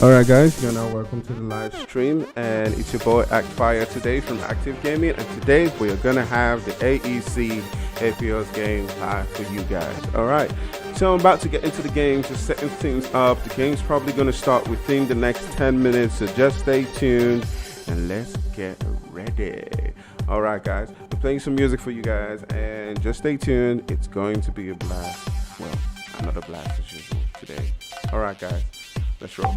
Alright guys, you're now welcome to the live stream, and it's your boy Actfire today from Active Gaming, and today we are gonna have the AEC APL's game live for you guys. Alright, so I'm about to get into the game, just setting things up. The game's probably gonna start within the next 10 minutes, so just stay tuned and let's get ready. Alright guys, we're playing some music for you guys, and just stay tuned. It's going to be a blast. Well, another blast as usual today. Alright guys, let's roll.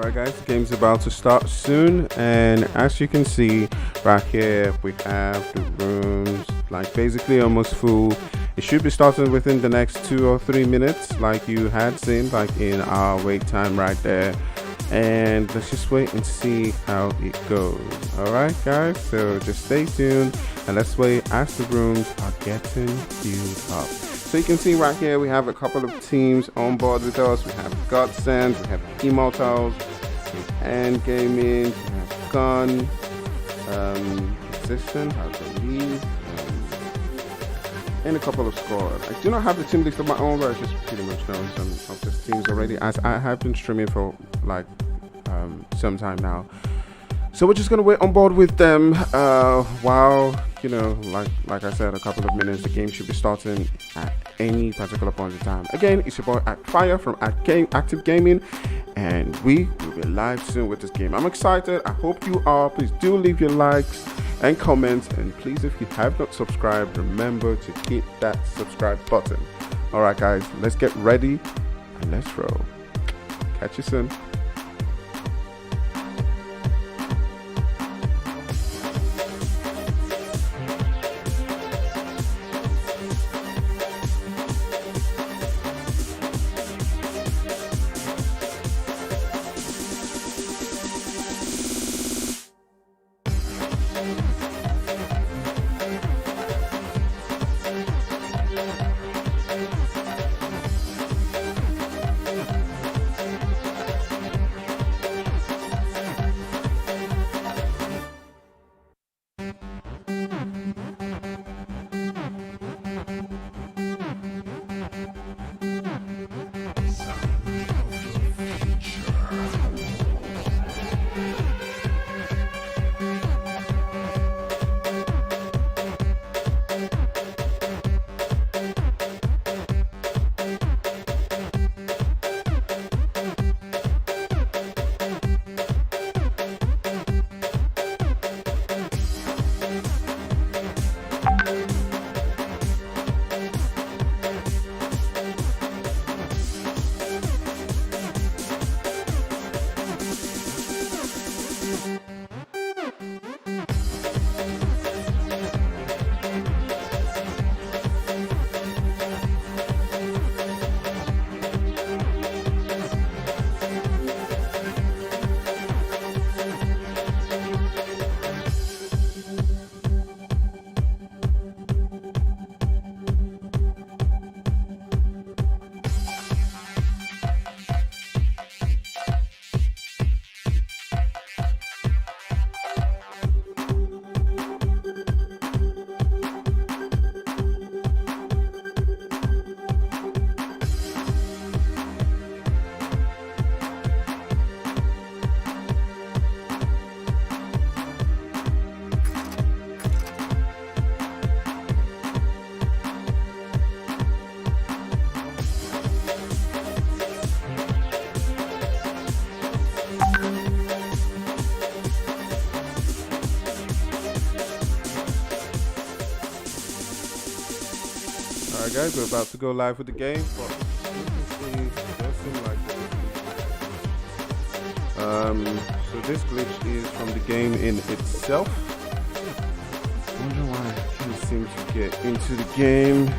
Alright guys, the game's about to start soon, and as you can see right here, we have the rooms like basically almost full. It should be starting within the next 2 or 3 minutes like you had seen like in our wait time right there. And let's just wait and see how it goes. Alright guys, so just stay tuned and let's wait as the rooms are getting filled up. So you can see right here we have a couple of teams on board with us. We have Godsend, we have Immortals, we have End Gaming, we have Gun, Existence, I believe, and a couple of squad. I do not have the team list of my own, but I just pretty much know some of the teams already, as I have been streaming for like some time now. So we're just gonna wait on board with them while, you know, like I said, a couple of minutes. The game should be starting at any particular point in time. Again, it's your boy Fire from Active Gaming, and we will be live soon with this game. I'm excited. I hope you are. Please do leave your likes and comments, and please, if you have not subscribed, remember to hit that subscribe button. All right guys, let's get ready and let's roll. Catch you soon. Alright guys, we're about to go live with the game, but so this glitch is from the game in itself. I wonder why I can't seem to get into the game.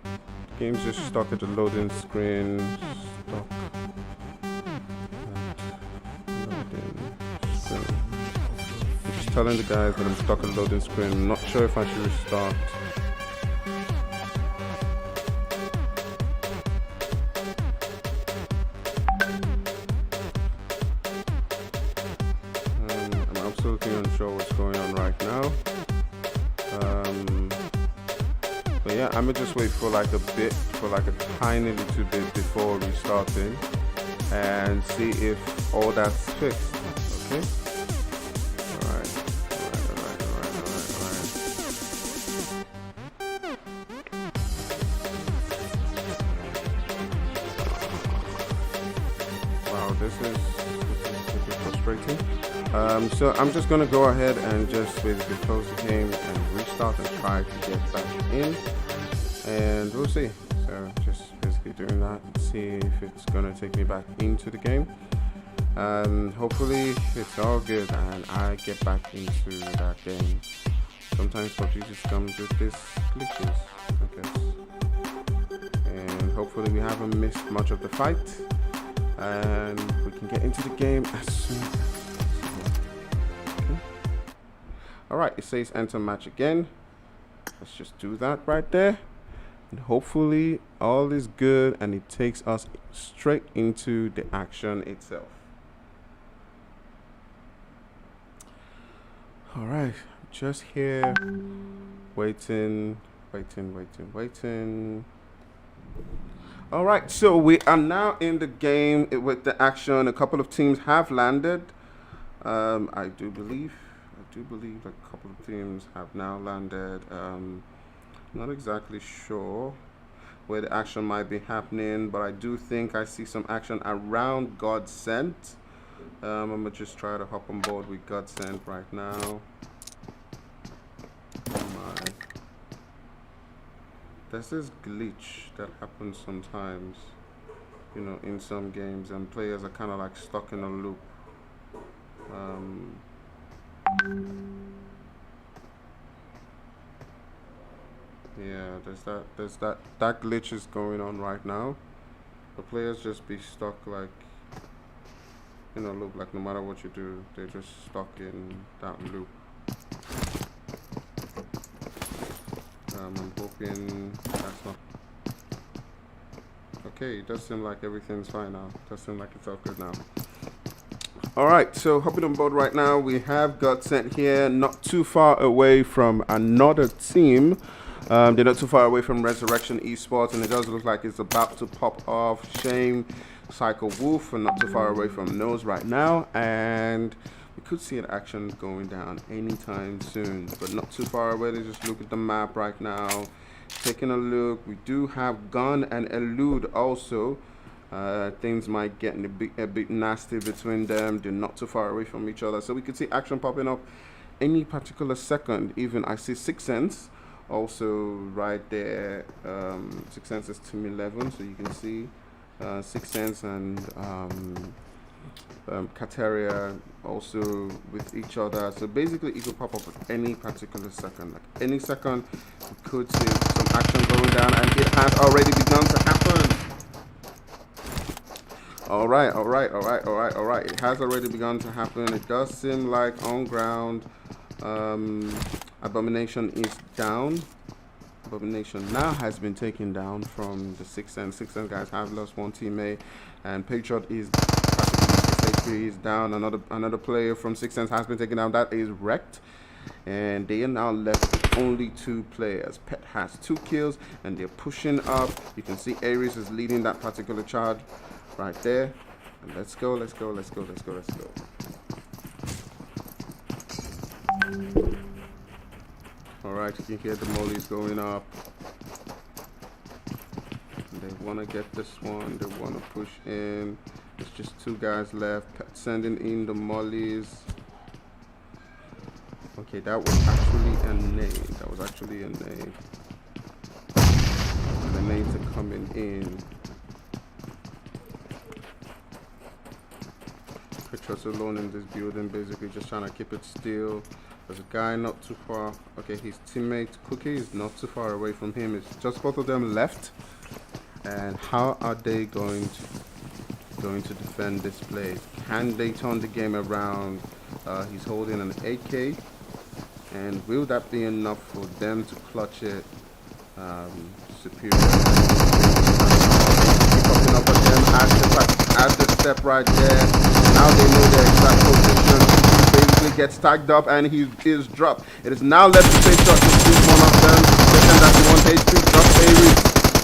The game's just stuck at the loading screen. Stuck at loading screen. I'm just telling the guys that I'm stuck at the loading screen. I'm not sure if I should restart. I'm absolutely unsure what's going on right now. But yeah, I'm gonna just wait for like a tiny little bit before restarting and see if all that's fixed. Okay. Alright. Wow, this is a bit frustrating. So I'm just gonna go ahead and just basically close the game and restart and try to get back in, and we'll see. So just basically basically doing that. See if it's gonna take me back into the game. Hopefully it's all good and I get back into that game. Sometimes PUBG just comes with this glitches, I guess. And hopefully we haven't missed much of the fight and we can get into the game as soon as possible. Okay. Alright, it says enter match again. Let's just do that right there. And hopefully all is good and it takes us straight into the action itself. Alright, just here waiting. Alright, so we are now in the game with the action. A couple of teams have landed. I do believe a couple of teams have now landed. Not exactly sure where the action might be happening, but I do think I see some action around Godsent. I'm gonna just try to hop on board with Godsent right now. There's this glitch that happens sometimes, you know, in some games, and players are kind of like stuck in a loop. Yeah, that glitch is going on right now. The players just be stuck like in a loop, like no matter what you do, they're just stuck in that loop. I'm hoping that's not okay. It does seem like everything's fine now. It does seem like it's all good now. Alright, so hopping on board right now, we have Godsent here, not too far away from another team. They're not too far away from Resurrection Esports, and it does look like it's about to pop off. Shame, Cycle Wolf, and not too far away from Nose right now, and we could see an action going down anytime soon, but not too far away. Let's just look at the map right now. Taking a look, we do have Gun and Elude also. Things might get a bit nasty between them. They're not too far away from each other, so we could see action popping up any particular second. Even I see Sixth Sense also right there. Sixth Sense is Team 11, so you can see Sixth Sense and Kateria also with each other. So basically it could pop up at any particular second. Like any second we could see some action going down, and it has already begun to happen. Alright. It has already begun to happen. It does seem like on ground Abomination is down. Abomination now has been taken down from the Sixth Sense. Sixth Sense guys have lost one teammate, and Patriot is down. Another player from Sixth Sense has been taken down. That is wrecked, and they are now left with only 2 players. Pet has 2 kills, and they're pushing up. You can see Aries is leading that particular charge right there. And let's go. Alright, you can hear the mollies going up. They want to get this one. They want to push in. There's just 2 guys left. Pet sending in the mollies. Okay, that was actually a nade. And the nades are coming in. Patriot's alone in this building, basically just trying to keep it still. There's a guy not too far. Okay, his teammate Cookie is not too far away from him. It's just both of them left. And how are they going to defend this place? Can they turn the game around? He's holding an AK, and will that be enough for them to clutch it? Superior. Keep up with them at the step right there. Now they know their exact position. He basically gets tagged up and he is dropped. It is now left to take shot to shoot one of them. That's the 1 HP drop Aries,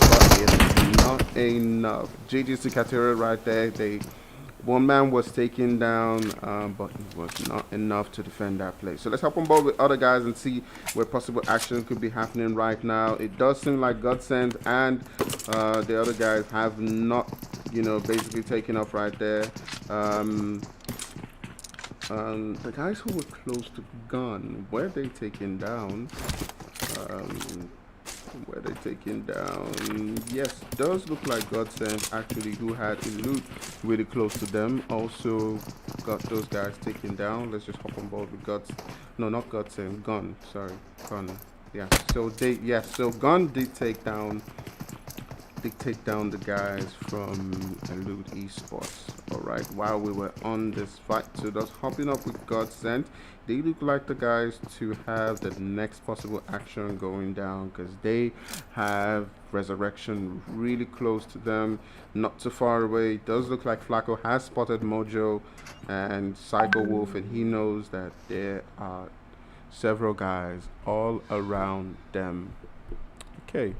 but it's not enough. GG's to Kateria right there. One man was taken down, but it was not enough to defend that place. So let's hop on board with other guys and see where possible action could be happening right now. It does seem like Godsend and the other guys have not, basically taken off right there. The guys who were close to Gun, were they taken down? Were they taken down? Yes, does look like Godsend actually, who had a loot really close to them, also got those guys taken down. Let's just hop on board with Gods. No, not Godsend. Gun. Sorry, Gun. Yeah. So so Gun did take down the guys from Elude Esports. Alright, while we were on this fight, so just hopping up with Godsend, they look like the guys to have the next possible action going down, because they have Resurrection really close to them, not too far away. It does look like Flacco has spotted Mojo and Psycho Wolf, and he knows that there are several guys all around them. Okay.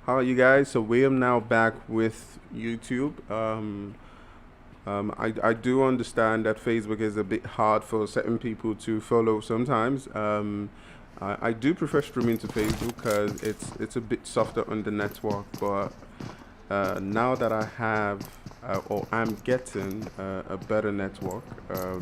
How are you guys? So we are now back with YouTube. I do understand that Facebook is a bit hard for certain people to follow sometimes. I do prefer streaming to Facebook because it's a bit softer on the network. But now that I have or I'm getting a better network, a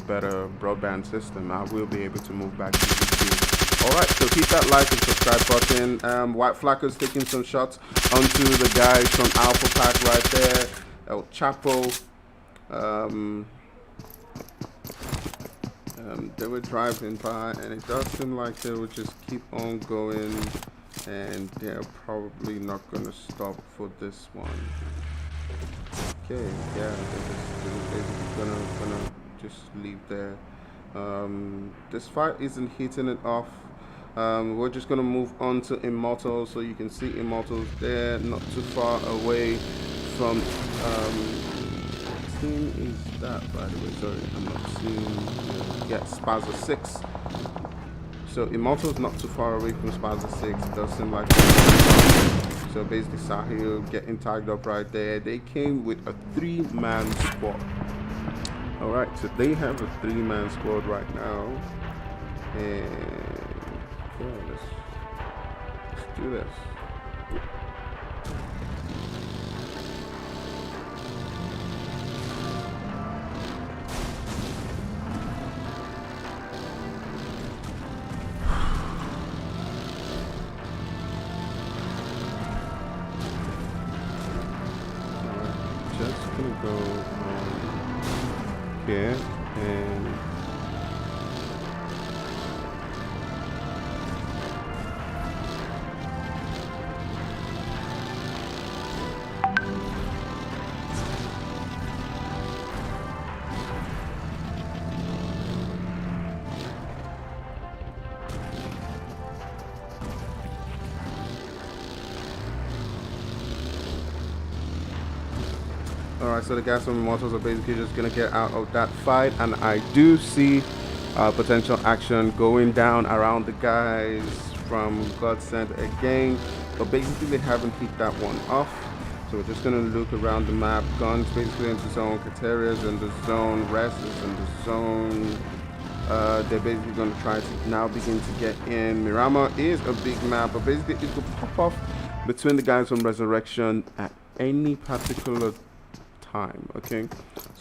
better broadband system, I will be able to move back to YouTube. Alright, so hit that like and subscribe button. White Flacco's taking some shots onto the guys from Alpha Pack right there. El Chapo. They were driving by, and it does seem like they would just keep on going, and they're probably not going to stop for this one. Okay, yeah, they're basically gonna just leave there. This fight isn't hitting it off. We're just gonna move on to Immortals, so you can see Immortals there, not too far away from. What team is that, by the way? Sorry, I'm not seeing. Yeah, Spaza 6. So Immortals not too far away from Spaza 6. It does seem like. So basically, Sahil getting tagged up right there. They came with a 3-man squad. All right, so they have a 3-man squad right now, and yeah, let's do this. Just gonna go here and alright, so the guys from Immortals are basically just gonna get out of that fight, and I do see potential action going down around the guys from Godsend again, but basically they haven't hit that one off. So we're just gonna look around the map. Guns basically into zone, Kateria's in the zone, Rest is in the zone. They're basically gonna try to now begin to get in. Miramar is a big map, but basically it could pop off between the guys from Resurrection at any particular time. Okay,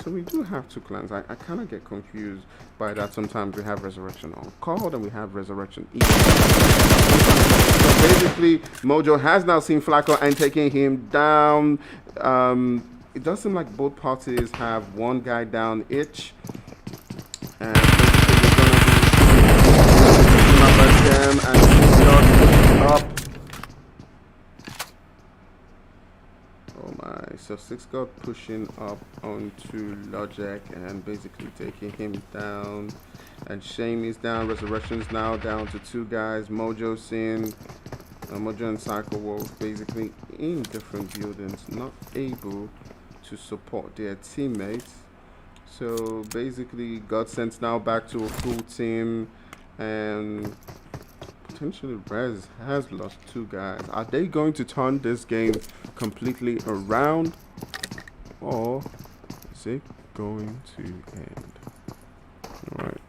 so we do have 2 clans. I kind of get confused by that. Sometimes we have Resurrection on call and we have Resurrection east. So basically Mojo has now seen Flacco and taking him down. It does seem like both parties have 1 guy down each, and basically we're gonna be them and up. Oh my, so 6 got pushing up onto Logic and basically taking him down, and Shame is down. Resurrection is now down to 2 guys. Mojo seeing Mojo and Psycho Wolf basically in different buildings, not able to support their teammates. So basically Godsend's now back to a full team, and potentially Rez has lost 2 guys. Are they going to turn this game completely around, or is it going to end? All right.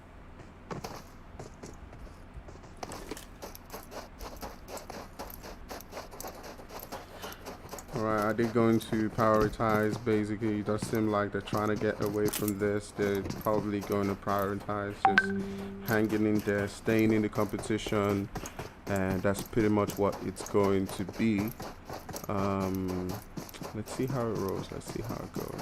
All right, I they going to prioritize? Basically, it does seem like they're trying to get away from this. They're probably going to prioritize just hanging in there, staying in the competition, and that's pretty much what it's going to be. Let's see how it rolls. Let's see how it goes.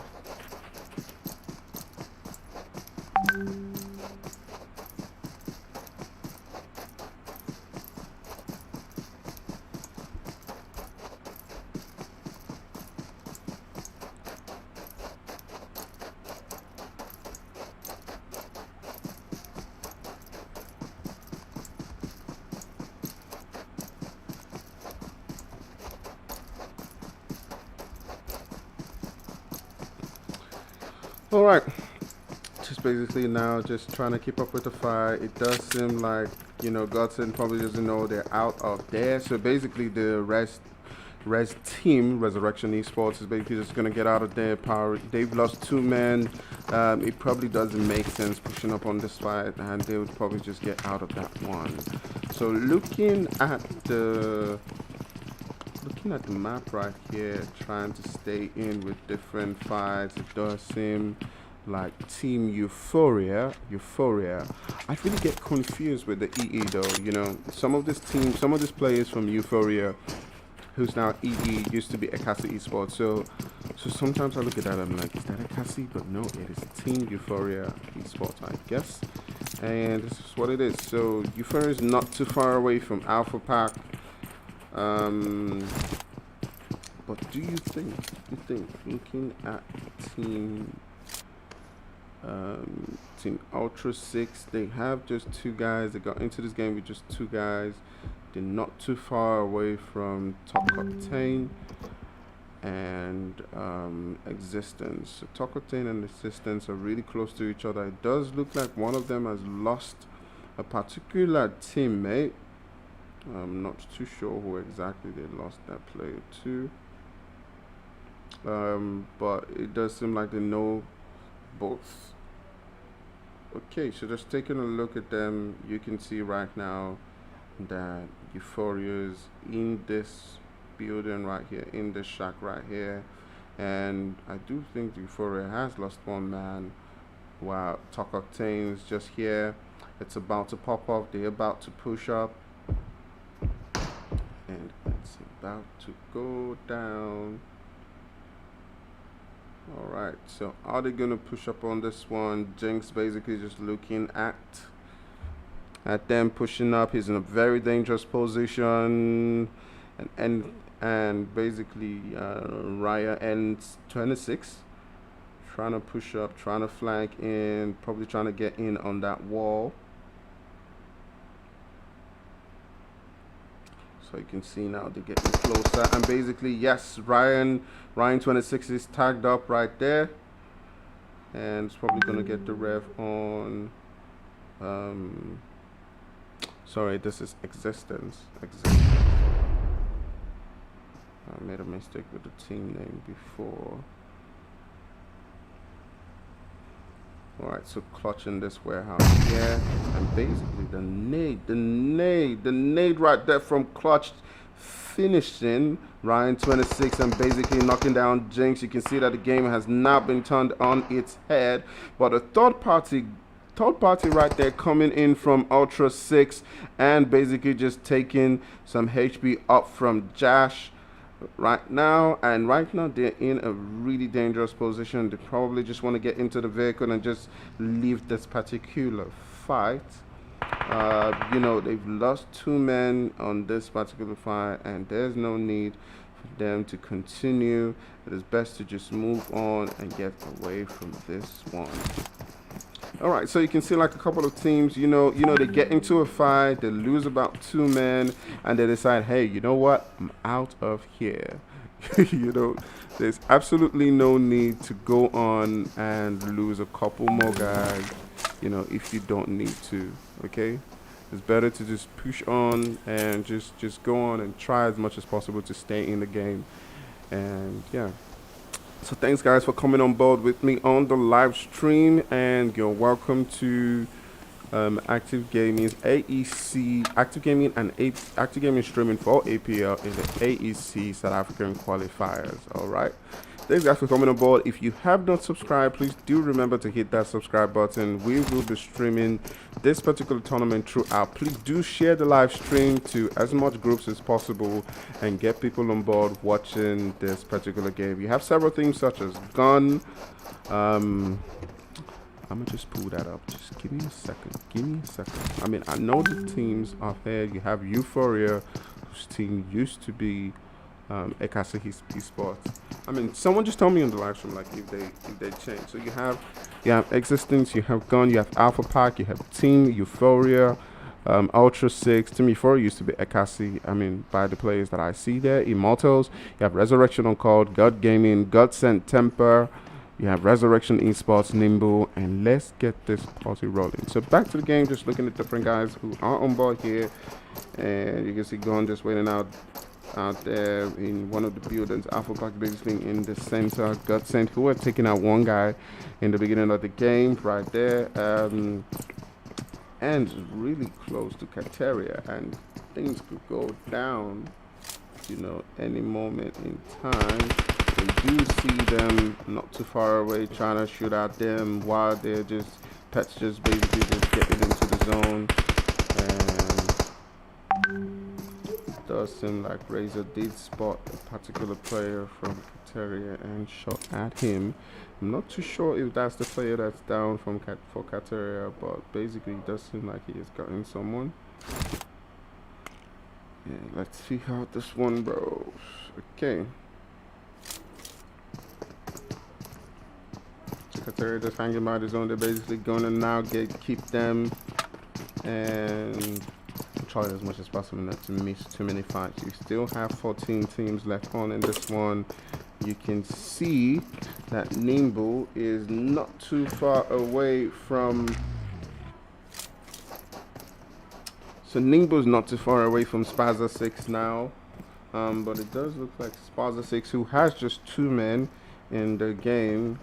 All right, just basically now just trying to keep up with the fight. It does seem like, you know, Godson probably doesn't know they're out of there. So basically the Res team, Resurrection Esports, is basically just going to get out of their power. They've lost 2 men. It probably doesn't make sense pushing up on this fight, and they would probably just get out of that one. So looking at the map right here, trying to stay in with different fights, it does seem like Team Euphoria. I really get confused with the EE though. You know, some of these players from Euphoria, who's now EE, used to be Akasi Esports. So sometimes I look at that and I'm like, is that Akasi? But no, it is Team Euphoria Esports, I guess. And this is what it is. So Euphoria is not too far away from Alpha Pack. But do you think looking at Team Ultra 6, they have just 2 guys. They got into this game with just 2 guys. They're not too far away from Top Octane and Existence. So Top Octane and Existence are really close to each other. It does look like one of them has lost a particular teammate. I'm not too sure who exactly they lost that player to. But it does seem like they know both. Okay, so just taking a look at them, you can see right now that Euphoria is in this building right here, in this shack right here. And I do think Euphoria has lost 1 man, while Top Octane is just here. It's about to pop off. They're about to push up. And it's about to go down. Alright, so are they gonna push up on this one? Jinx basically just looking at them pushing up. He's in a very dangerous position, and basically Raya ends 26 trying to push up, trying to flank in, probably trying to get in on that wall. So you can see now they're getting closer, and basically, yes, Ryan 26 is tagged up right there, and it's probably gonna get the rev on. Sorry, this is Existence. I made a mistake with the team name before. Alright, so clutching this warehouse here, and basically the nade right there from Clutch, finishing Ryan 26 and basically knocking down Jinx. You can see that the game has now been turned on its head, but a third party right there coming in from Ultra 6 and basically just taking some HP up from Jash right now. And right now they're in a really dangerous position. They probably just want to get into the vehicle and just leave this particular fight. You know, they've lost 2 men on this particular fight, and there's no need for them to continue. It is best to just move on and get away from this one. Alright, so you can see like a couple of teams, you know, they get into a fight, they lose about 2 men, and they decide, hey, you know what, I'm out of here. You know, there's absolutely no need to go on and lose a couple more guys, you know, if you don't need to. Okay, it's better to just push on and just go on and try as much as possible to stay in the game. And yeah, so thanks guys for coming on board with me on the live stream, and you're welcome to Active Gaming's AEC, Active Gaming and Active Gaming streaming for APL in the AEC South African qualifiers. All right. Thanks guys for coming on board. If you have not subscribed, please do remember to hit that subscribe button. We will be streaming this particular tournament throughout. Please do share the live stream to as much groups as possible and get people on board watching this particular game. You have several themes such as gun. I'm gonna just pull that up. Just give me a second. Give me a second. I mean, I know the teams are there. You have Euphoria, whose team used to be AEC Esports. I mean, someone just told me on the live stream like if they change. So you have Existence, you have Gun, you have Alpha Pack, you have Team Euphoria, Ultra 6. Team Euphoria used to be AEC. I mean, by the players that I see there. Immortals, you have Resurrection on Code, God Gaming, God Sent Temper. You have Resurrection Esports, Nimble, and let's get this party rolling. So back to the game, just looking at different guys who are on board here, and you can see Gun just waiting out there in one of the buildings. Alpha Pack basically in the center. God Sent, who are taking out one guy in the beginning of the game right there, and really close to Kateria, and things could go down, you know, any moment in time. We do see them not too far away trying to shoot at them while they're just pets just basically just getting into the zone. And it does seem like Razor did spot a particular player from Kateria and shot at him. I'm not too sure if that's the player that's down for Kateria, but basically it does seem like he has gotten someone. Yeah, let's see how this one goes. Okay. Kateria just hanging by the zone. They're basically going to now keep them and try as much as possible not to miss too many fights. You still have 14 teams left on in this one. You can see that Nimble is not too far away from. So Nimble's not too far away from Spaza 6 now, but it does look like Spaza 6, who has just 2 men in the game.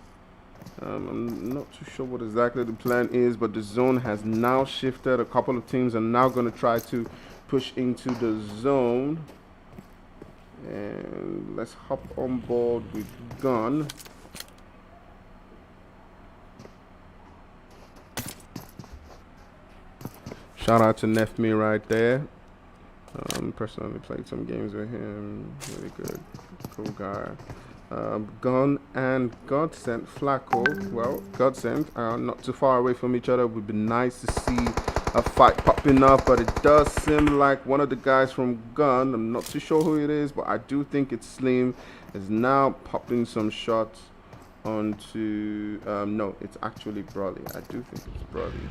I'm not too sure what exactly the plan is, but the zone has now shifted. A couple of teams are now going to try to push into the zone. And let's hop on board with Gun. Shout out to Nefme right there. Personally played some games with him. Really good, cool guy. Gun and God Sent Flacco. Well, God Sent not too far away from each other. Would be nice to see a fight popping up, but it does seem like one of the guys from Gun, I'm not too sure who it is, but I do think it's Slim, is now popping some shots onto no, it's actually Broly. I do think it's Broly.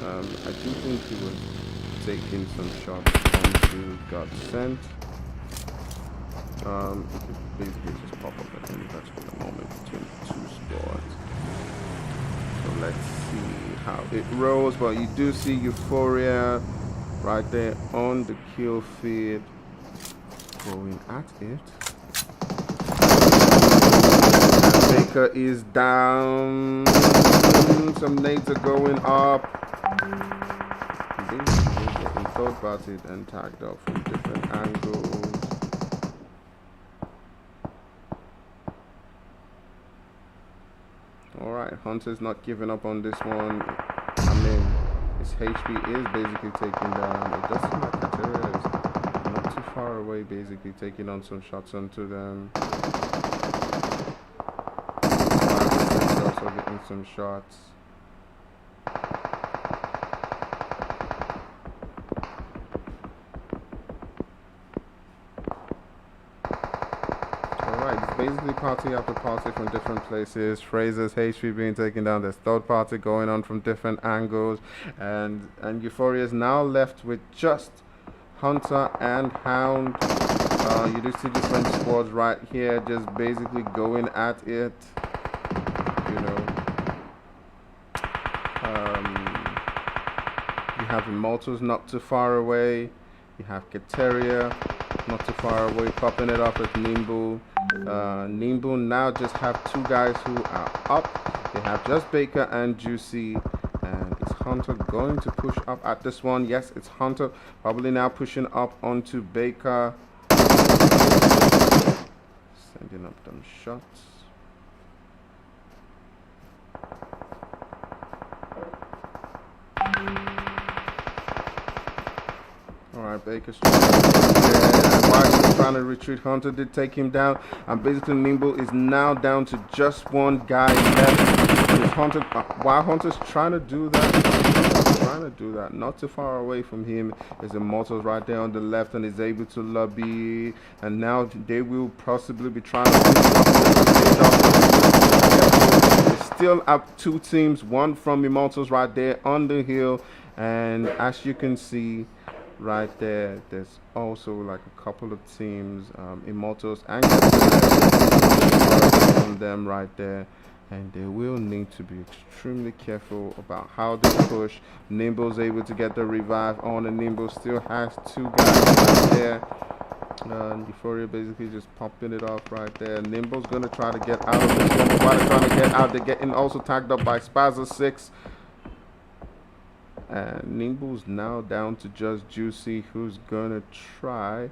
I do think he was taking some shots onto God Sent. It could basically just pop up at any particular moment between the 2 squads. So let's see how it rolls. But you do see Euphoria right there on the kill feed going at it. Baker is down. Some nades are going up. Basically getting third-partied and tagged up from different angles. Alright, Hunter's not giving up on this one. I mean, his HP is basically taken down. It does seem like Kateria is not too far away, basically taking on some shots onto them. Also getting some shots. Basically party after party from different places. Fraser's HP being taken down. There's third party going on from different angles, and Euphoria is now left with just Hunter and Hound. You do see different squads right here just basically going at it, you know. You have Immortals not too far away. You have Kateria not too far away, popping it up with Nimble. Nimble now just have 2 guys who are up. They have just Baker and Juicy, and it Is Hunter going to push up at this one? Yes, it's Hunter. Probably now pushing up onto Baker. Sending up them shots. Alright, Baker's trying to retreat. Hunter did take him down. And basically Nimble is now down to just one guy left. Hunter, while Hunter's trying to do that, not too far away from him is Immortals right there on the left, and is able to lobby. And now they will possibly be trying to still up two teams, one from Immortals right there on the hill. And as you can see right there, there's also like a couple of teams, Immortals and on them right there, and they will need to be extremely careful about how they push. Nimble's able to get the revive on, and Nimble still has two guys right there. Euphoria basically just popping it off right there. Nimble's gonna try to get out of this one, but while they're trying to get out, they're getting also tagged up by Spazza 6. And Nimble's now down to just Juicy, who's gonna try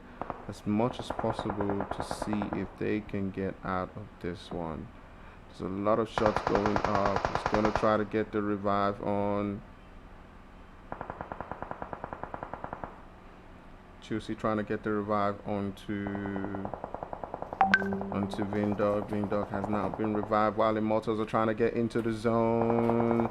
as much as possible to see if they can get out of this one. There's a lot of shots going up. He's gonna try to get the revive on. Juicy trying to get the revive onto Vindog. Vindog has now been revived while Immortals are trying to get into the zone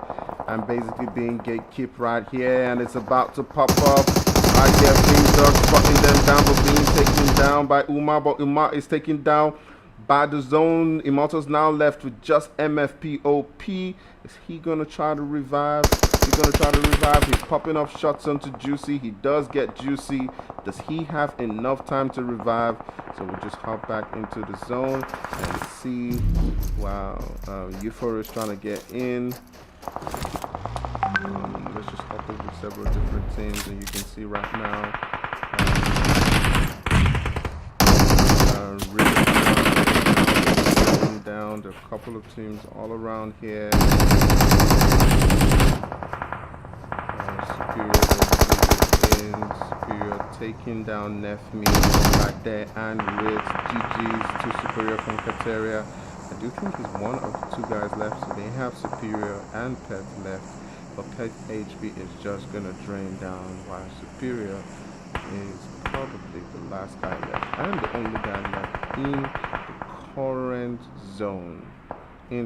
and basically being gatekept right here, and it's about to pop up right here. Vindog spotting them down, but being taken down by Umar, but Umar is taken down by the zone. Immortals now left with just MFPOP. Is he gonna try to revive? He's gonna try to revive. He's popping off shots onto Juicy. He does get Juicy. Does he have enough time to revive? So we'll just hop back into the zone and see. Wow, Euphoria is trying to get in. Let's just hop over several different teams, and you can see right now. Really down. There are a couple of teams all around here. Superior taking down Nefmi right there, and with GG's to Superior from Kateria. I do think he's one of the two guys left, so they have Superior and Pet left, but Pet HP is just gonna drain down, while Superior is probably the last guy left and the only guy left in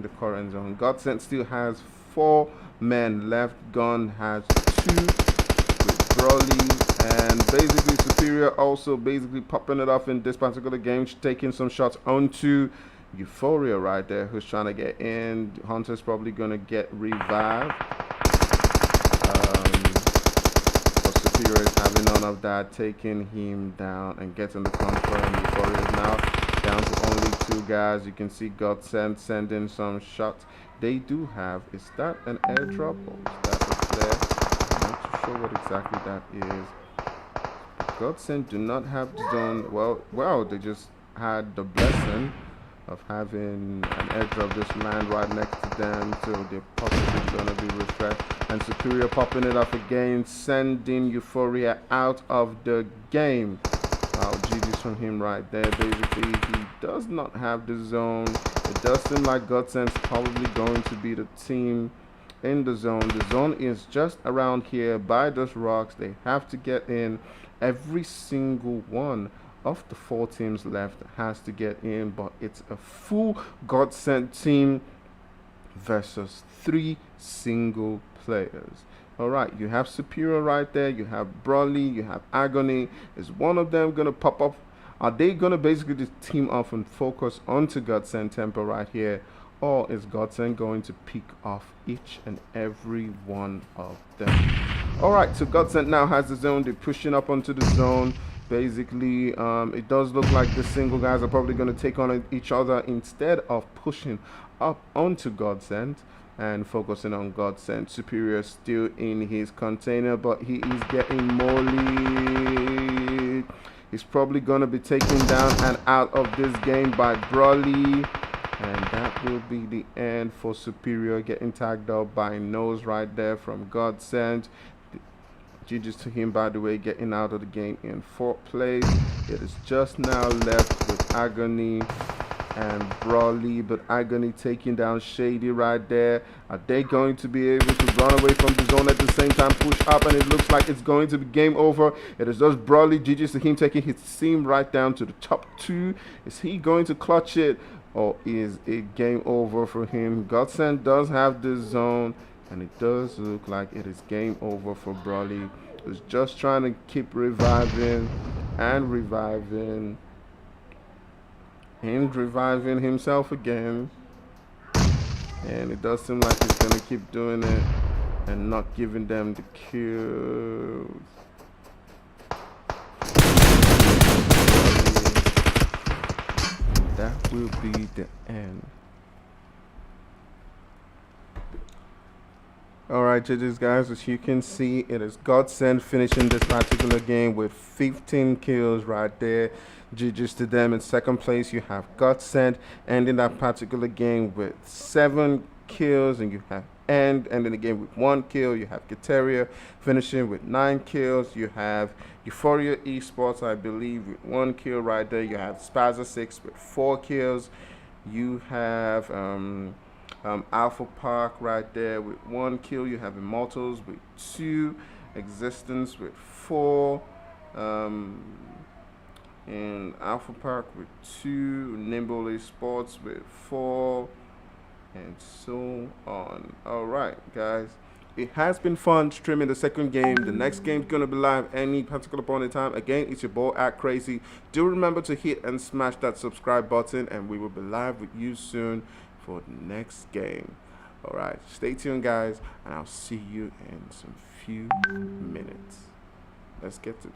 the current zone. Godsent still has 4 men left. Gun has 2 with Broly, and basically Superior also basically popping it off in this particular game, taking some shots onto Euphoria right there, who's trying to get in. Hunter's probably gonna get revived. But Superior is having none of that, taking him down and getting the control. And Euphoria is now down to only 2 guys. You can see Godsent sending some shots. They do have, is that an airdrop or is that a flare? I'm not too sure what exactly that is. Godsent do not have the zone. Well, they just had the blessing of having an airdrop just land right next to them, so they're possibly gonna be refreshed. And Superior popping it up again, sending Euphoria out of the game. Wow, GG's from him right there. Basically, he does not have the zone. It does seem like Godsent's probably going to be the team in the zone. The zone is just around here by those rocks. They have to get in. Every single one of the 4 teams left has to get in, but it's a full Godsent team versus 3 single players. Alright, you have Superior right there, you have Broly, you have Agony. Is one of them gonna pop up? Are they gonna basically just team up and focus onto Godsent Temple right here, or is Godsent going to pick off each and every one of them? Alright, so Godsent now has the zone. They're pushing up onto the zone. Basically, it does look like the single guys are probably going to take on each other instead of pushing up onto Godsent and focusing on Godsent. Superior still in his container, but he is getting more lead. He's probably going to be taken down and out of this game by Broly. And that will be the end for Superior, getting tagged up by Nose right there from Godsend. GG's to him, by the way, getting out of the game in 4th place. It is just now left with Agony and Brawley, but Agony taking down Shady right there. Are they going to be able to run away from the zone at the same time, push up, and it looks like it's going to be game over. It is just Brawley. GG's to him, taking his team right down to the top 2. Is he going to clutch it, or is it game over for him? Godsend does have the zone, and it does look like it is game over for Brawley, who's just trying to keep reviving and reviving himself again. And it does seem like he's going to keep doing it and not giving them the kills. That will be the end. Alright, judges, guys, as you can see, it is Godsend finishing this particular game with 15 kills right there. GG's to them. In 2nd place, you have Godsend ending that particular game with 7 kills, and you have ending the game with 1 kill. You have Kateria finishing with 9 kills. You have Euphoria Esports, I believe, with 1 kill right there. You have Spazza6 with 4 kills. You have Alpha Park right there with 1 kill. You have Immortals with 2, Existence with 4, and Alpha Park with 2, Nimble Esports with 4, and so on. Alright, guys, it has been fun streaming the 2nd game. The next game is going to be live any particular point in time. Again, it's your boy Act Crazy. Do remember to hit and smash that subscribe button, and we will be live with you soon for the next game. Alright, stay tuned, guys, and I'll see you in some few minutes. Let's get to it.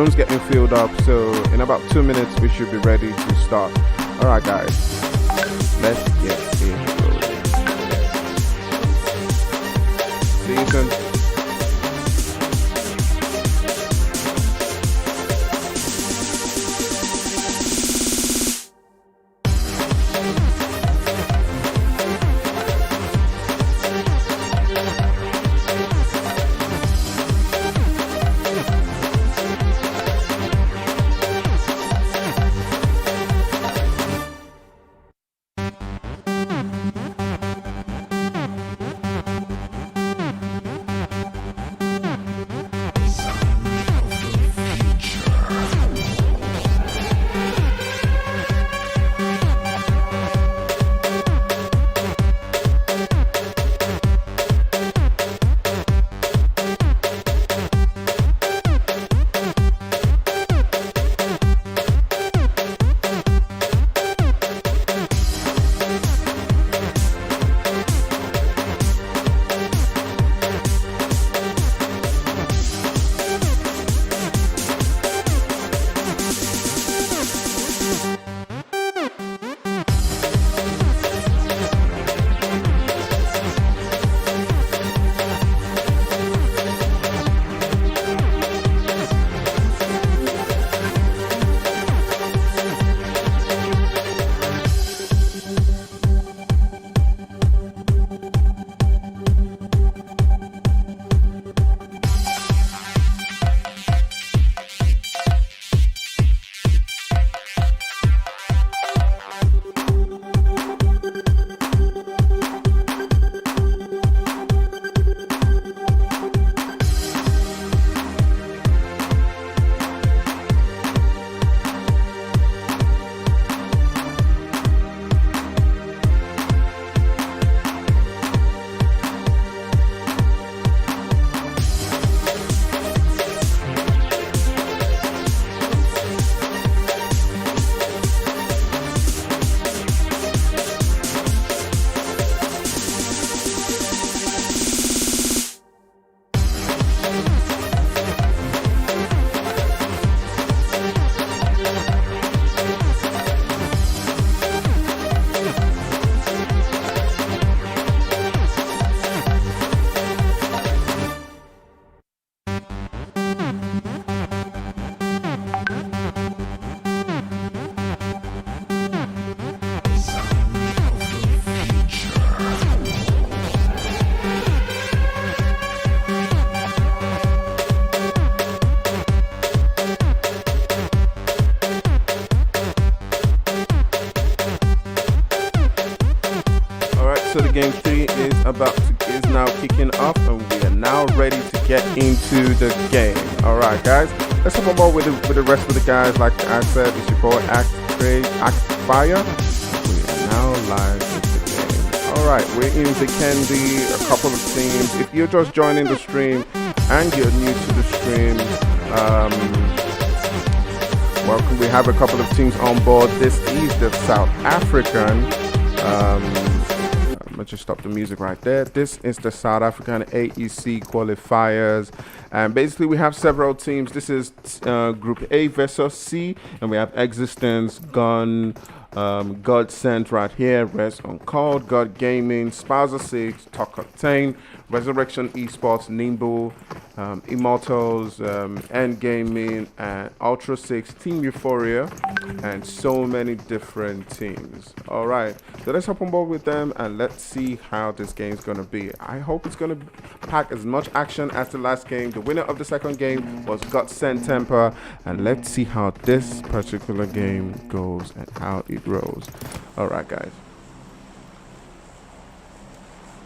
phone's getting filled up, so in about 2 minutes we should be ready to start. Alright guys, let's get it rolling. See you soon. So the game 3 is now kicking off, and we are now ready to get into the game. Alright guys, let's hop on board with the rest of the guys. Like I said, it's your boy Fire. We are now live with the game. Alright, we're in the Candy, a couple of teams. If you're just joining the stream and you're new to the stream, welcome. We have a couple of teams on board. This is the South African let's just stop the music right there. This is the South African AEC qualifiers, and basically we have several teams. This is Group A versus C, and we have Existence, Gun, God Sent right here, Res Uncalled, God Gaming, Spouser 6, Talk Octane, Resurrection Esports, Nimble, Immortals, End Gaming, and Ultra 6, Team Euphoria, and so many different teams. Alright, so let's hop on board with them and let's see how this game is going to be. I hope it's going to pack as much action as the last game. The winner of the second game was God Sent Temper, and let's see how this particular game goes and how it rolls. Alright guys.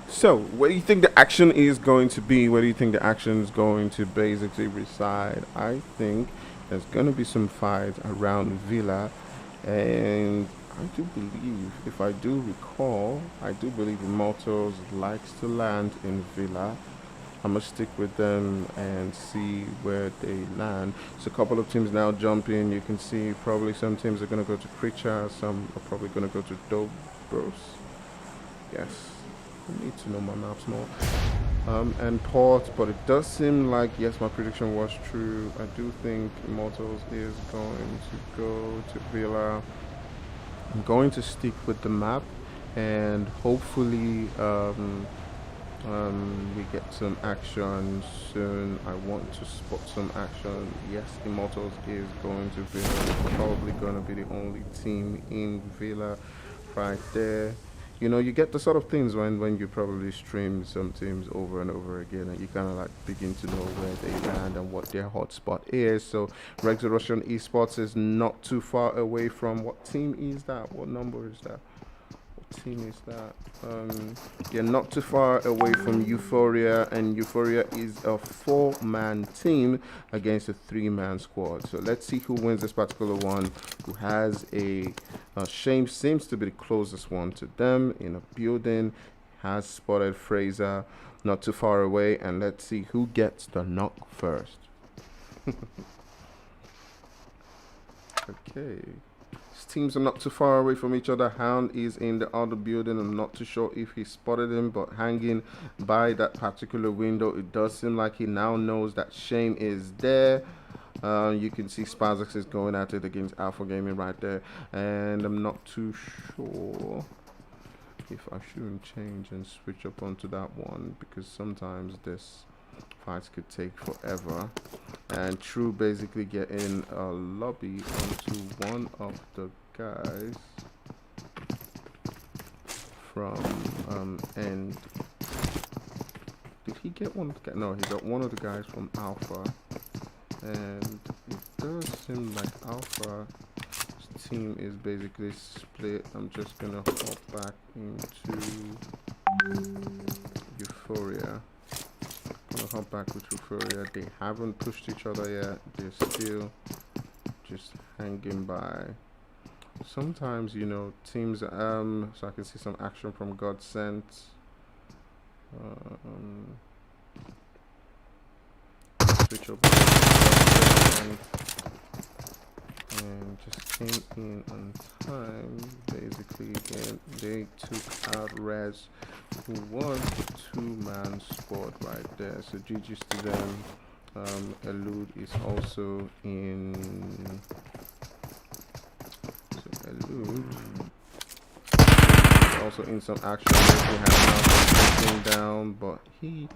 So, where do you think the action is going to be? Where do you think the action is going to basically reside? I think there's going to be some fights around Villa, and I do believe, if I do recall, I do believe Immortals likes to land in Villa. I'm going to stick with them and see where they land. So a couple of teams now jump in. You can see probably some teams are going to go to Creature, some are probably going to go to Dobros. Yes. I need to know my maps more. and Port, but it does seem like, yes, my prediction was true. I do think Immortals is going to go to Villa. I'm going to stick with the map, and hopefully we get some action soon. I want to spot some action. Yes, Immortals is going to Villa. Probably going to be the only team in Villa right there. You know, you get the sort of things when you probably stream some teams over and over again, and you kind of like begin to know where they land and what their hotspot is. So Resurrection Esports is not too far away from, what team is that? What number is that? Team is that? You're not too far away from Euphoria, and Euphoria is a 4-man team against a 3-man squad. So let's see who wins this particular one. Who has a Shame seems to be the closest one to them in a building. Has spotted Fraser not too far away, and let's see who gets the knock first. Okay. Teams are not too far away from each other. Hound is in the other building. I'm not too sure if he spotted him, but hanging by that particular window, it does seem like he now knows that Shame is there. You can see Spazix is going at it against Alpha Gaming right there, and I'm not too sure if I shouldn't change and switch up onto that one, because sometimes this fights could take forever. And True basically getting a lobby onto one of the guys from End. Did he get one? No, he got one of the guys from Alpha, and it does seem like Alpha's team is basically split. I'm just gonna hop back into Euphoria. Hop back with Euphoria. They haven't pushed each other yet. They're still just hanging by. Sometimes, you know, teams so I can see some action from Godsent. Switch up and just came in on time. Basically, they took out Rez, who was the 2-man squad right there. So GG's to them. Elude is also in. So Elude is also in some action. He has nothing down, but he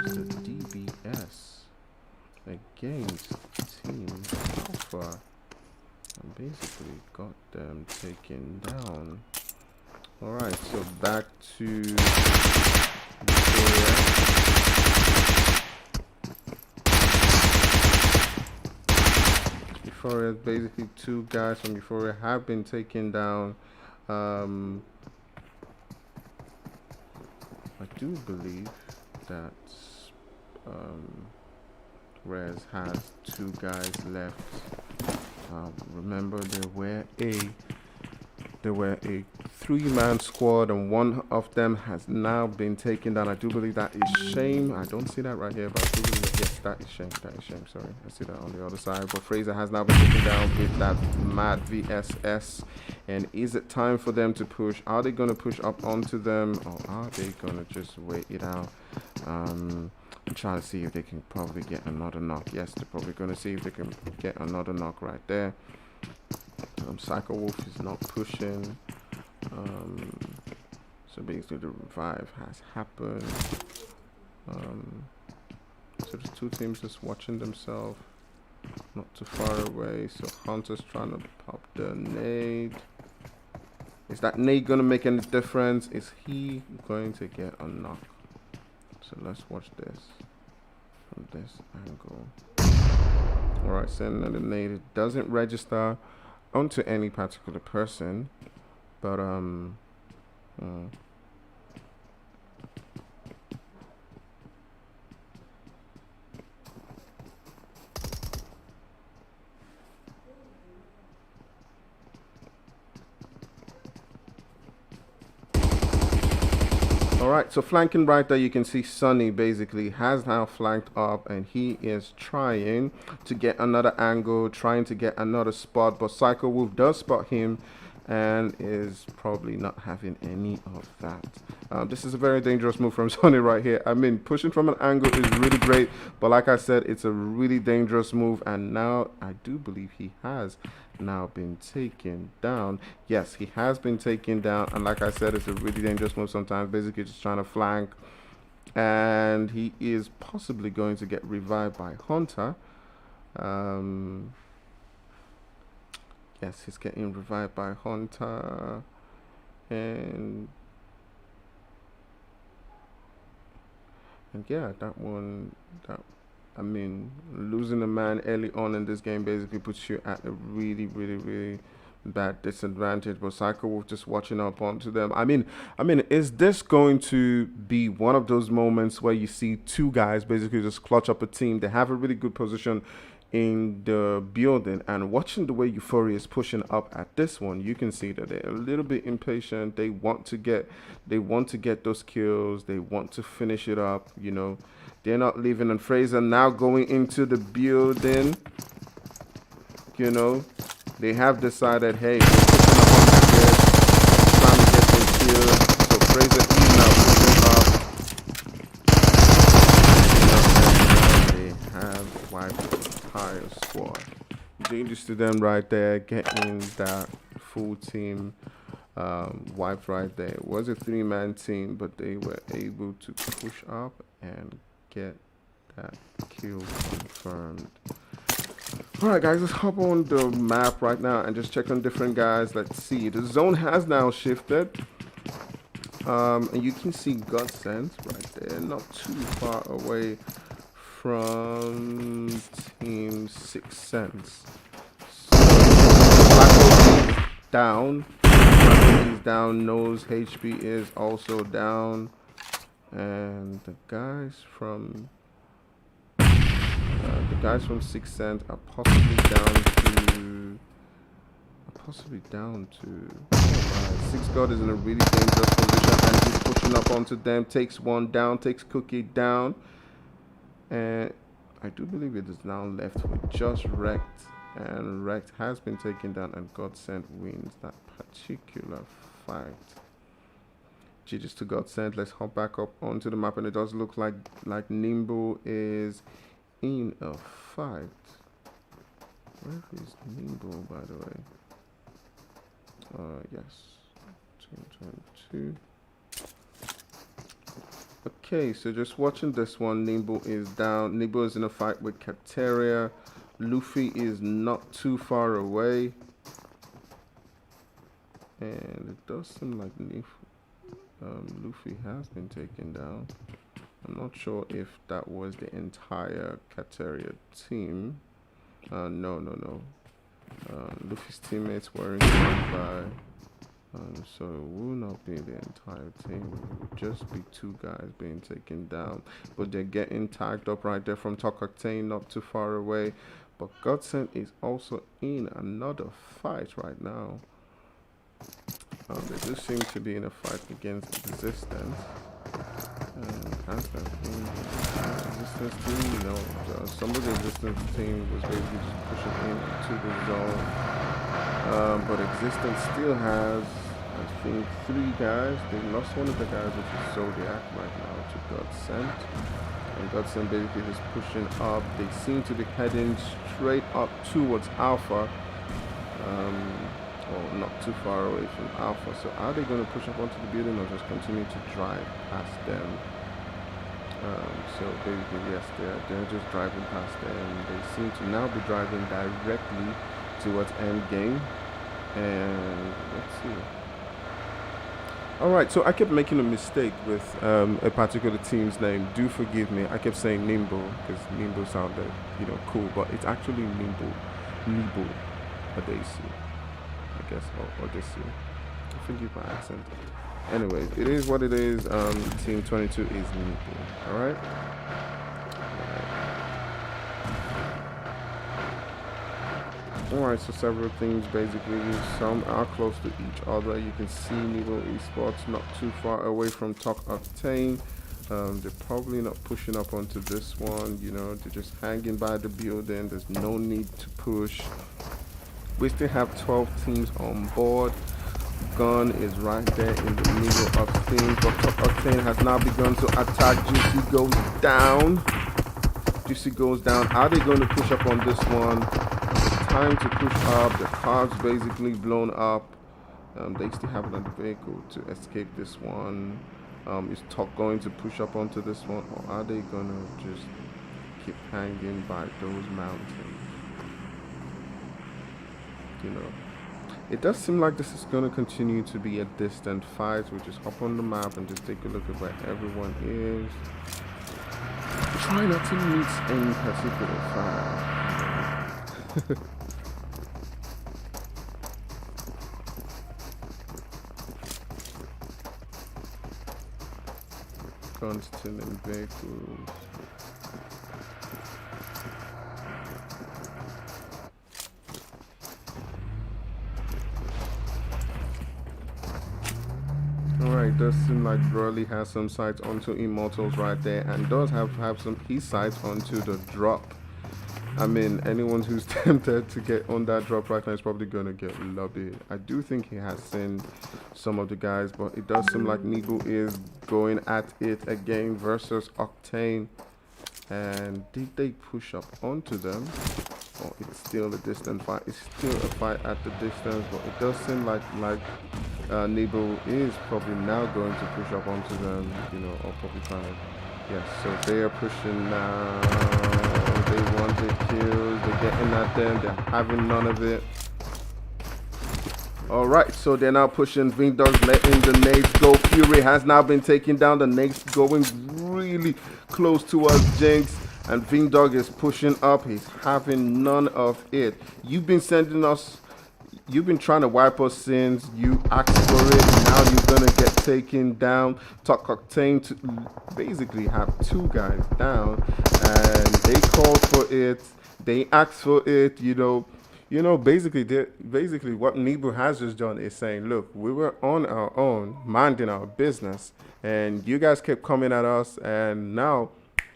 used a DBS against Team Alpha and basically got them taken down. Alright, so back to Euphoria. Basically 2 guys from Euphoria have been taken down. I do believe that Rez has 2 guys left. Remember, there were a 3-man squad, and one of them has now been taken down. I do believe that is Shame. I don't see that right here, but I do believe that, yes, that is Shame. That is Shame. Sorry, I see that on the other side. But Fraser has now been taken down with that mad VSS. And is it time for them to push? Are they going to push up onto them, or are they going to just wait it out? And try to see if they can probably get another knock. Yes, they're probably going to see if they can get another knock right there. Psycho Wolf is not pushing. So basically the revive has happened. So there's 2 teams just watching themselves, not too far away. So Hunter's trying to pop the nade. Is that nade going to make any difference? Is he going to get a knock? So let's watch this from this angle. Alright, sending the nade. It doesn't register onto any particular person, but Alright, so flanking right there, you can see Sunny basically has now flanked up, and he is trying to get another angle, trying to get another spot, but Psycho Wolf does spot him and is probably not having any of that. This is a very dangerous move from Sonny right here. I mean, pushing from an angle is really great, but like I said, it's a really dangerous move, and now I do believe he has now been taken down. Yes, he has been taken down, and like I said, it's a really dangerous move sometimes, basically just trying to flank, and he is possibly going to get revived by Hunter. Yes, he's getting revived by Hunter, and yeah, I mean, losing a man early on in this game basically puts you at a really bad disadvantage. But Psycho Wolf just watching up onto them. I mean, is this going to be one of those moments where you see two guys basically just clutch up a team? They have a really good position in the building, and watching the way Euphoria is pushing up at this one, you can see that they're a little bit impatient. They want to get those kills. They want to finish it up, you know. They're not leaving. And Fraser now going into the building, you know. They have decided, hey, we're pushing up on the trying to get some kills. So Fraser is now pushing up. They have wiped the entire squad. Dangerous to them right there, getting that full team wiped right there. It was a 3-man team, but they were able to push up and get that kill confirmed. Alright guys, let's hop on the map right now and just check on different guys. Let's see. The zone has now shifted. And you can see Godsend right there, not too far away from Team 6 Cents. So Black is down. Black is down. Nose HP is also down. And the guys from 6 Cent are possibly down to Six God is in a really dangerous position, and he's pushing up onto them, takes one down, takes Cookie down, and I do believe it is now left with just Wrecked, and Wrecked has been taken down, and Godsend wins that particular fight. GG's to Godsend. Let's hop back up onto the map, and it does look like Nimble is in a fight. Where is Nimble, by the way? Yes, 222. Okay, so just watching this one, Nimble is down. Nimble is in a fight with Kateria. Luffy is not too far away, and it does seem like Luffy has been taken down. I'm not sure if that was the entire Kateria team. No. Luffy's teammates were killed by, so it will not be the entire team. It will just be two guys being taken down. But they're getting tagged up right there from Talk Octane, not too far away. But Godsend is also in another fight right now. They do seem to be in a fight against Resistance. Has that been Resistance team? No. Some of the Resistance team was basically just pushing into the zone. But Existence still has, I think, 3 guys. They lost one of the guys, which is Zodiac, right now to Godsend. And Godsend basically just pushing up. They seem to be heading straight up towards Alpha. Or not too far away from Alpha. So are they going to push up onto the building or just continue to drive past them? So basically, yes, they're just driving past them. They seem to now be driving directly towards end game. And let's see. Alright, so I kept making a mistake with a particular team's name. Do forgive me. I kept saying Nimble because Nimble sounded, you know, cool, but it's actually Nimble AEC, I guess, or Odyssey. Forgive my accent. Anyways, it is what it is. Team 22 is Nimble. Alright? Alright, so several things basically. Some are close to each other. You can see Nibo Esports not too far away from Talk Octane. They're probably not pushing up onto this one, you know, they're just hanging by the building. There's no need to push. We still have 12 teams on board. Gun is right there in the middle of things, but Octane has now begun to attack. Juicy goes down. Juicy goes down. Are they going to push up on this one? Time to push up. The car's basically blown up. They still have another vehicle to escape this one. Is Talk going to push up onto this one, or are they going to just keep hanging by those mountains? You know, it does seem like this is going to continue to be a distant fight. We just hop on the map and just take a look at where everyone is. Try not to miss any particular fight. Constant in vehicles. Alright, does seem like Burley has some sights onto Immortals right there, and does have some his sights onto the drop. I mean, anyone who's tempted to get on that drop right now is probably going to get lobbied. I do think he has seen some of the guys, but it does seem like Nibu is going at it again versus Octane. And did they push up onto them? Or it's still a distant fight. It's still a fight at the distance, but it does seem like Nibu is probably now going to push up onto them, you know, or probably trying to. Yes, so they are pushing now. They want the kills. They're getting at them. They're having none of it. Alright, so they're now pushing. Vindog's letting the nades go. Fury has now been taken down. The nades going really close towards Jinx. And Vindog is pushing up. He's having none of it. You've been sending us. You've been trying to wipe us since you asked for it. Now you're gonna get taken down. Talk Octane to basically have two guys down, and they called for it. They asked for it. You know. Basically what Nibu has just done is saying, look, we were on our own, minding our business, and you guys kept coming at us, and now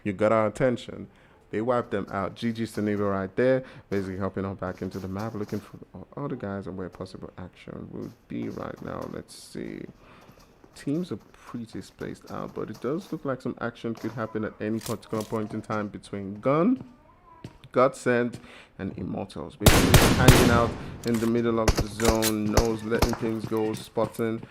you got our attention. They wiped them out. GG's to Nibu right there, basically helping them back into the map, looking for other guys and where possible action would be right now. Let's see. Teams are pretty spaced out, but it does look like some action could happen at any particular point in time between Gun, Godsend, and Immortals. Basically hanging out in the middle of the zone, knows letting things go, spotting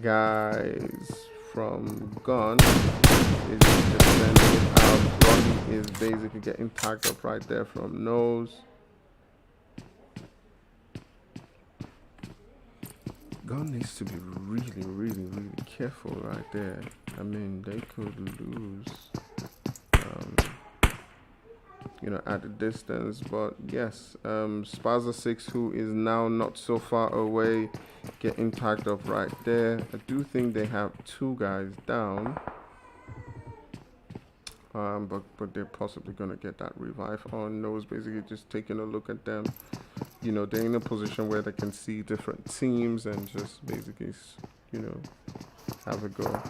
guys from Gun is just sending it out. Roddy is basically getting tagged up right there from Nose. Gun needs to be really careful right there. I mean, they could lose at a distance, but yes, Spaza 6, who is now not so far away, getting tagged up right there. I do think they have two guys down, but they're possibly gonna get that revive on. Nose basically just taking a look at them. They're in a position where they can see different teams and just basically have a go.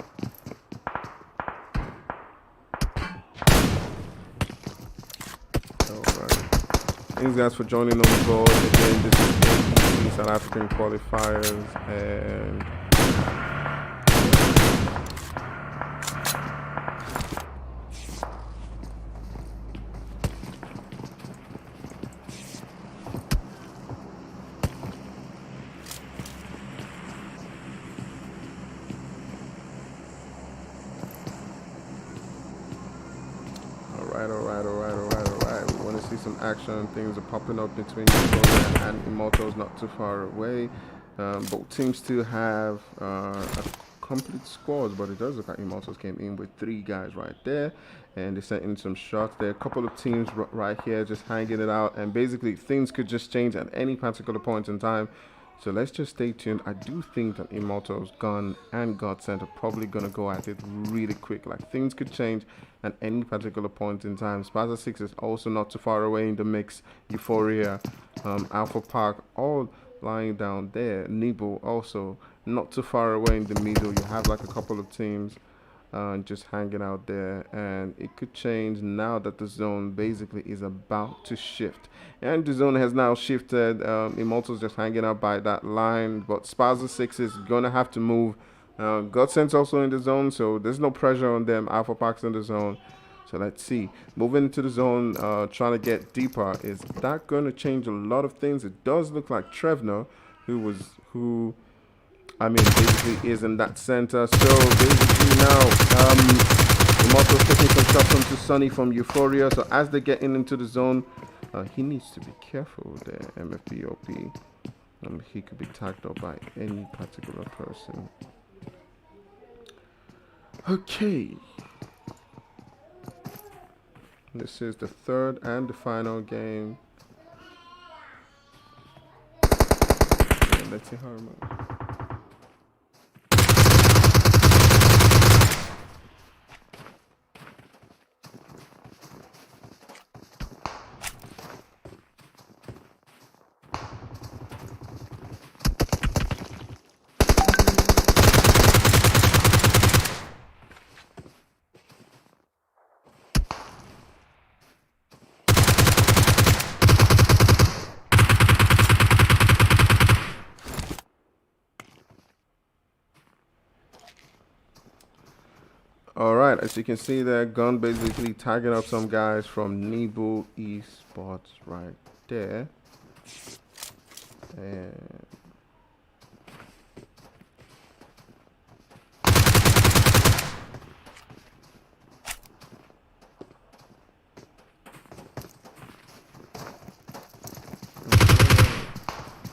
Thanks guys for joining on the board. Again, this is AEC South African qualifiers, and Alright. We want to see some action. Things are popping up between Victoria and Immortals not too far away. Both teams still have a complete squad, but it does look like Immortals came in with three guys right there, and they sent in some shots. There are a couple of teams right here just hanging it out, and basically things could just change at any particular point in time. So let's just stay tuned. I do think that Immortals, Gun, and Godsend are probably going to go at it really quick. Like, things could change at any particular point in time. Spaza 6 is also not too far away in the mix. Euphoria, Alpha Park, all lying down there. Nibu also not too far away in the middle. You have like a couple of teams just hanging out there, and it could change now that the zone basically is about to shift. And the zone has now shifted. Immortals just hanging out by that line, but Spaza 6 is gonna have to move. Godsend's also in the zone, so there's no pressure on them. Alpha Park's in the zone. So let's see. Moving into the zone, trying to get deeper. Is that going to change a lot of things? It does look like Trevor, who I mean, basically is in that center. So basically now, Immortal's taking some shots onto Sunny from Euphoria. So as they're getting into the zone, he needs to be careful there, MFPOP. He could be tagged up by any particular person. Okay. This is the third and the final game. Let's see how it moves. All right, as you can see there, Gun basically tagging up some guys from Nebo Esports right there. And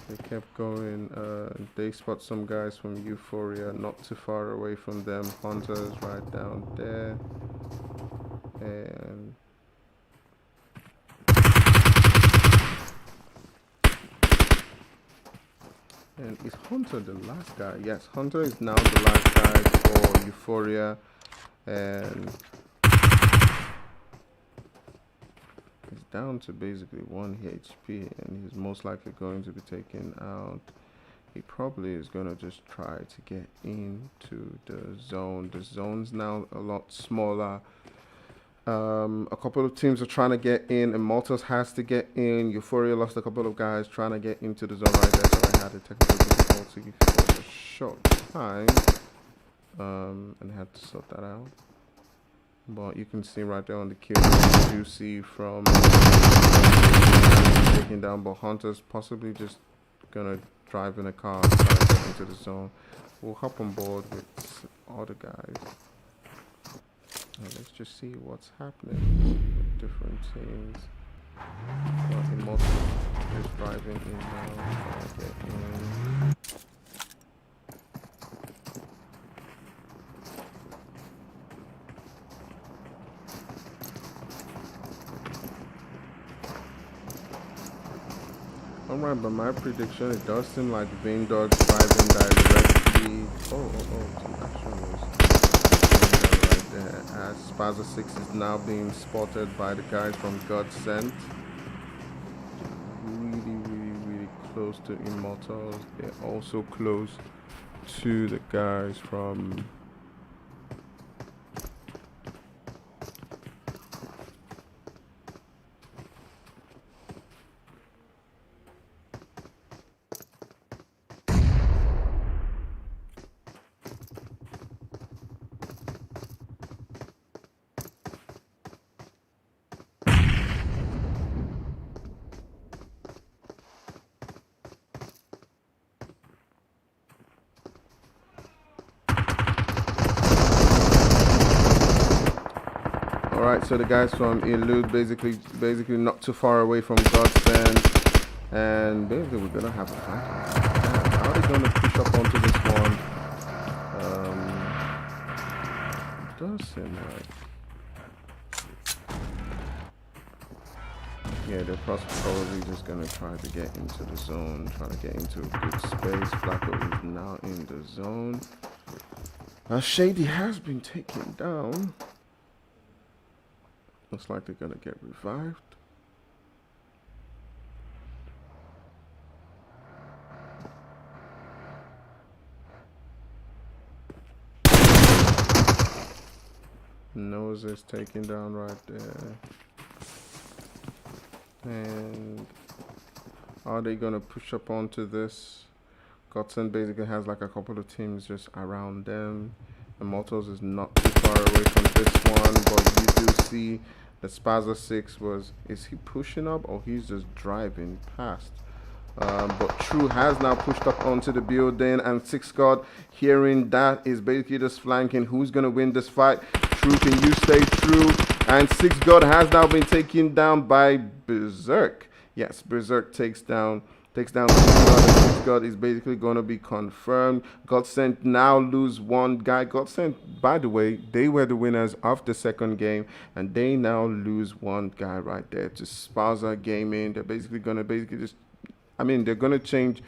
they kept going. They spot some guys from Euphoria not too far away from them. Hunters right down there. And is Hunter the last guy? Yes, Hunter is now the last guy for Euphoria. And he's down to basically 1 HP, and he's most likely going to be taken out. He probably is going to just try to get into the zone. The zone's now a lot smaller. A couple of teams are trying to get in. Immortals has to get in. Euphoria lost a couple of guys trying to get into the zone right there, so I had a technical difficulty for a short time. And had to sort that out. But you can see right there on the kill, Juicy from taking down, but Hunter's possibly just gonna drive in a car and try to get into the zone. We'll hop on board with other guys. And let's just see what's happening with different teams. Immortal is driving in now, trying to get in. Alright, but my prediction, it does seem like Dog's driving directly. Some action was right there. As Spaza 6 is now being spotted by the guys from Godsend. Really close to Immortals. They're also close to the guys from Alright, so the guys from Elude basically not too far away from Godsend, and basically we're gonna have a fight. How are they gonna push up onto this one? Does seem like, yeah, they're probably just gonna try to get into the zone, try to get into a good space. Flacco is now in the zone. Shady has been taken down. Looks like they're gonna get revived. Nose is taken down right there. And are they gonna push up onto this? Godson basically has like a couple of teams just around them. Immortals is not too far away from this one, but you do see the Spaza 6 is he pushing up or he's just driving past? But True has now pushed up onto the building, and Six God hearing that is basically just flanking. Who's gonna win this fight? True, can you stay true? And Six God has now been taken down by Berserk. Yes, Berserk takes down Six God, and Six God is basically gonna be confirmed. Godsent now lose one guy. Godsent, by the way, they were the winners of the second game, and they now lose one guy right there to Spaza Gaming. They're basically gonna just they're going to change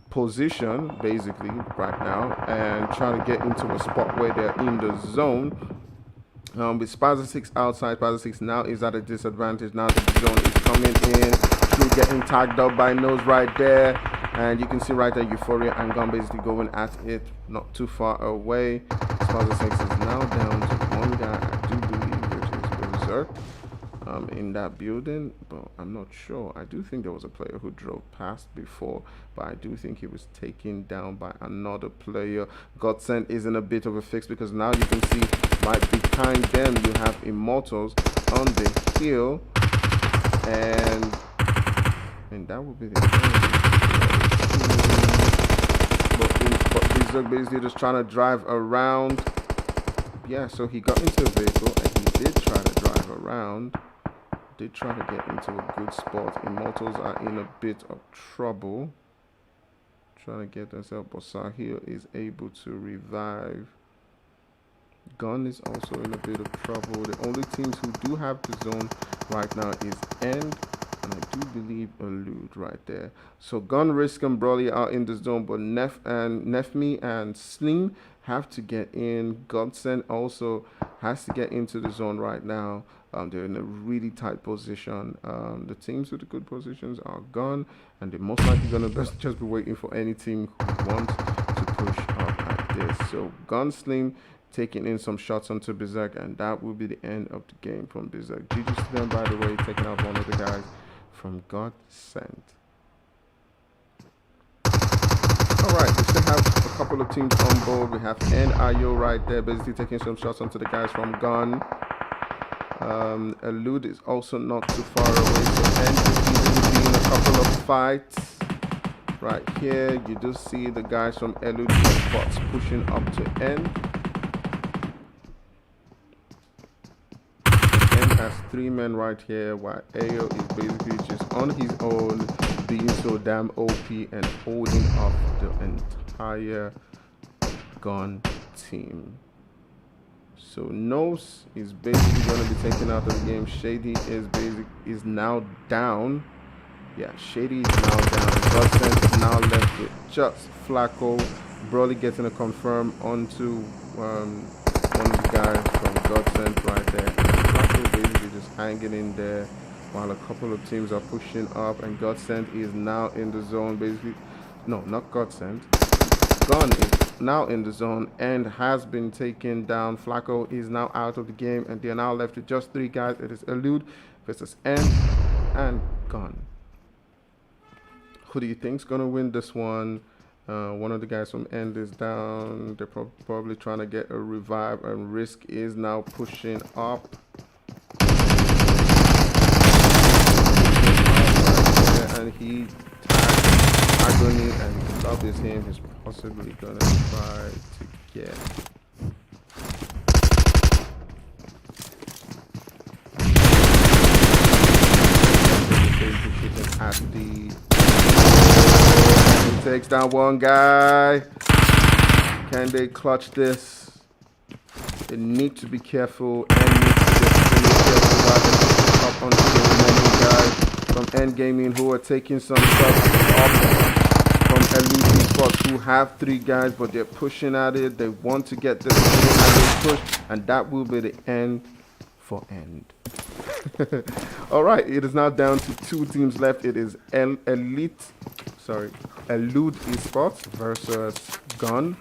position basically right now and try to get into a spot where they're in the zone. With Spaza 6 outside, Spaza 6 now is at a disadvantage. Now the zone is coming in. True getting tagged up by Nose right there. And you can see right there Euphoria and Gun basically going at it not too far away. Spaza 6 is now down to one guy, I do believe, which is Berserk. In that building, but I'm not sure. I do think there was a player who drove past before, but I do think he was taken down by another player. Godsent is in a bit of a fix because now you can see right behind them you have Immortals on the hill, and that would be the end. But Berserk basically just trying to drive around. Yeah, so he got into a vehicle and he did try to drive around. Did try to get into a good spot. Immortals are in a bit of trouble. Trying to get themselves, but Sahil is able to revive. Gun is also in a bit of trouble. The only teams who do have the zone right now is End, and I do believe Elude right there. So Gun, Risk, and Broly are in the zone, but Nefmi and Slim have to get in. Godsend also has to get into the zone right now. They're in a really tight position. The teams with the good positions are gone, and they're most likely going to just be waiting for any team who wants to push up like this. So Gunsling taking in some shots onto Berserk, and that will be the end of the game from Berserk. GG to them, by the way, taking out one of the guys from Godsend. Alright, we still have a couple of teams on board. We have NIO right there, basically taking some shots onto the guys from Gun. Elude is also not too far away, so N is easily being a couple of fights. Right here, you do see the guys from Elude spots pushing up to N. N has 3 men right here, while AO is basically just on his own, being so damn OP and holding up the entire Gun team. So Nose is basically going to be taken out of the game. Shady is now down. Yeah, Shady is now down. Godsend is now left with just Flacco. Broly getting a confirm onto one of the guys from Godsend right there. Flacco basically just hanging in there while a couple of teams are pushing up, and Godsend is now in the zone basically. No, not Godsend. Gun is now in the zone and has been taken down. Flacco is now out of the game, and they are now left with just 3 guys. It is Elude versus N and Gun. Who do you think is going to win this one? One of the guys from End is down. They're probably trying to get a revive, and Risk is now pushing up. And he tagged Agony, and Love is him. He's possibly going to try to get. At the he takes down one guy. Can they clutch this? They need to be careful and need to get really careful while they up onto the remaining guys from End Gaming who are taking some shots off from Elude spots who have 3 guys, but they're pushing at it. They want to get this and they push, and that will be the end for End. All right, it is now down to 2 teams left. It is Elude Esports versus Gun.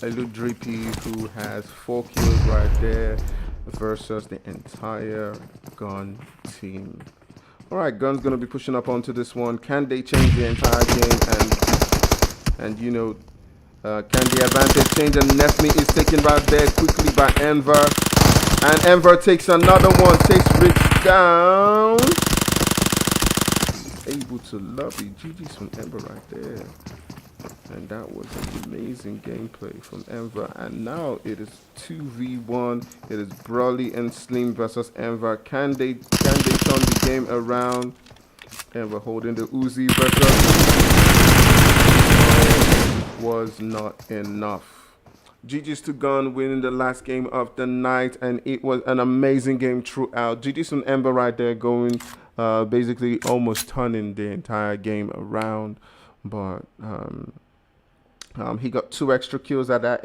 Drippy, who has 4 kills right there, versus the entire Gun team. All right, Gun's gonna be pushing up onto this one. Can they change the entire game? And you know, can the advantage change? And Nesme is taken right there quickly by Enver, and Enver takes another one. Takes Rich down. Able to lobby. GG's from Enver right there. And that was an amazing gameplay from Enver. And now it is 2v1. It is Brawley and Slim versus Enver. Can they turn the game around? Enver holding the Uzi versus was not enough. GG's to Gun winning the last game of the night, and it was an amazing game throughout. GG's from Enver right there going basically almost turning the entire game around, but he got 2 extra kills at the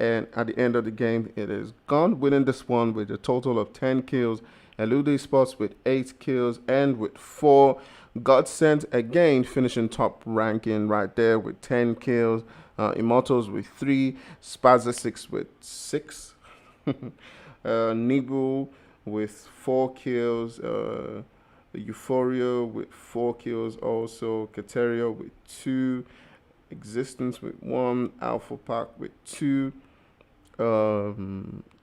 end of the game. It is Gun winning this one with a total of 10 kills. Elude Sports with 8 kills and with 4. Godsend again finishing top ranking right there with 10 kills. Immortals with 3. Spazza 6 with 6. Nibu with 4 kills. Euphoria with 4 kills also. Kateria with 2. Existence with 1, Alpha Pack with 2,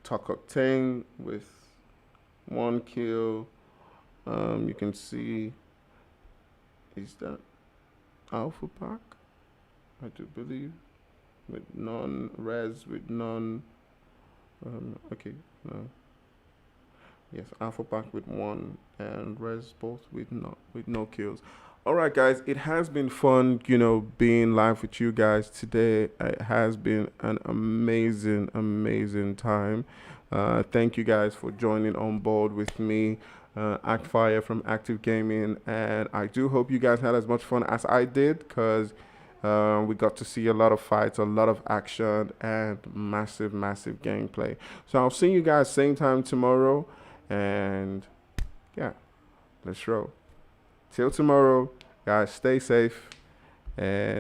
Tokoctane with 1 kill. You can see, is that Alpha Pack? I do believe, with none. Res with none. Okay, no. Yes, Alpha Pack with 1 and Res both with no kills. All right, guys, it has been fun, you know, being live with you guys today. It has been an amazing time. Thank you guys for joining on board with me, Actfire from Active Gaming, and I do hope you guys had as much fun as I did, because we got to see a lot of fights, a lot of action, and massive gameplay. So I'll see you guys same time tomorrow, and yeah, let's roll. Till tomorrow, guys, stay safe, and